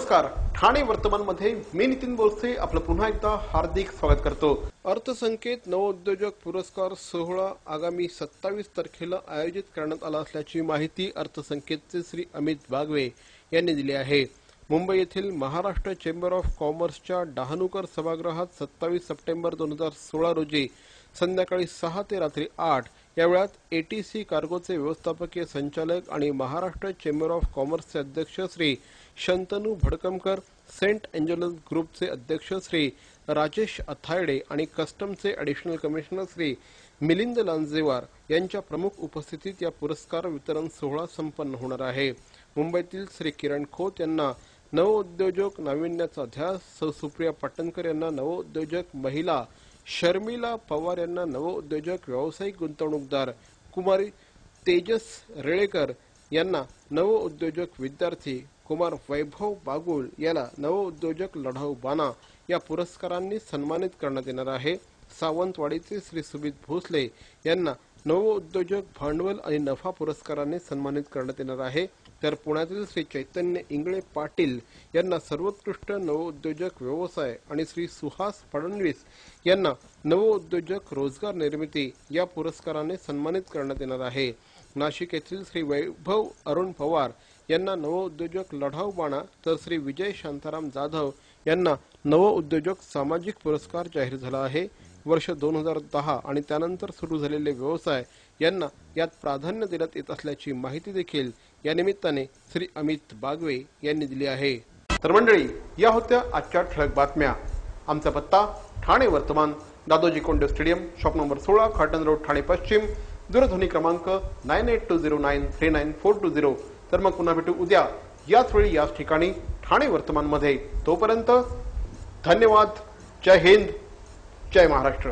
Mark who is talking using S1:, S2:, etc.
S1: नमस्कार, ठाणे वर्तमान मध्ये मी नितीन बोरसे आपलं पुन्हा एकदा हार्दिक स्वागत करतो। अर्थसंकेत नवोद्योजक पुरस्कार सोहळा आगामी 27 तारखेला आयोजित करण्यात आला असल्याची माहिती अर्थसंकेतचे श्री अमित बागवे यांनी दिली आहे। मुंबई येथील महाराष्ट्र चेंबर ऑफ कॉमर्सच्या डहाणूकर सभागृहात 27 सप्टेंबर 2016 रोजी संध्याकाळी 6 ते रात्री 8 या वेळात एटीसी कार्गोचे व्यवस्थापकीय संचालक आणि महाराष्ट्र चेंबर ऑफ कॉमर्सचे अध्यक्ष श्री शंतनू भडकमकर, सेंट एंजल्स ग्रुपचे अध्यक्ष श्री राजेश अथायडे आणि कस्टमचे ॲडिशनल कमिशनर श्री मिलिंद लांजेवार यांच्या प्रमुख उपस्थितीत या पुरस्कार वितरण सोहळा संपन्न होणार आहे। मुंबईतील श्री किरण खोत यांना नवोद्योजक नाविन्याचा ध्यास, सुप्रिया पाटणकर यांना नवोद्योजक महिला, शर्मिला पवार यांना नवोद्योजक व्यावसायिक गुंतवणूकदार, कुमारी तेजस रेळेकर यांना नवोद्योजक विद्यार्थी, कुमार वैभव बागुल याला नवोद्योजक लढाऊ बाणा या पुरस्कारांनी सन्मानित करण्यात येणार आहे। सावंतवाडीचे श्री सुमित भोसले यांना नवोद्योजक भांडवल आणि नफा पुरस्काराने सन्मानित करण्यात येणार आहे। तर पुण्यातील श्री चैतन्य इंगळे पाटील यांना सर्वोत्कृष्ट नवोद्योजक व्यवसाय आणि श्री सुहास फडणवीस यांना नवोद्योजक रोजगार निर्मिती या पुरस्काराने सन्मानित करण्यात येणार आहे। नाशिक येथील श्री वैभव अरुण पवार यांना नवोद्योजक लढाऊ बाणा, तर श्री विजय शांताराम जाधव यांना नवोद्योजक सामाजिक पुरस्कार जाहीर झाला आहे। वर्ष 2010 आणि त्यानंतर सुरू झालेले व्यवसाय यांना यात प्राधान्य देण्यात येत असल्याची माहिती देखील या निमित्ताने श्री अमित बागवे यांनी दिली आहे। तर मंडळी, या होत्या आजच्या ठळक बातम्या। आमचा पत्ता Thane Vartaman, Dadoji Konde stadium, shop number 16, Khatan road, Thane पश्चिम, दूरध्वनी क्रमांक 9820939420। तर मग पुन्हा भेटू उद्या याच वेळी याच ठिकाणी ठाणे वर्तमान मध्ये। तोपर्यंत धन्यवाद। जय हिंद, जय महाराष्ट्र।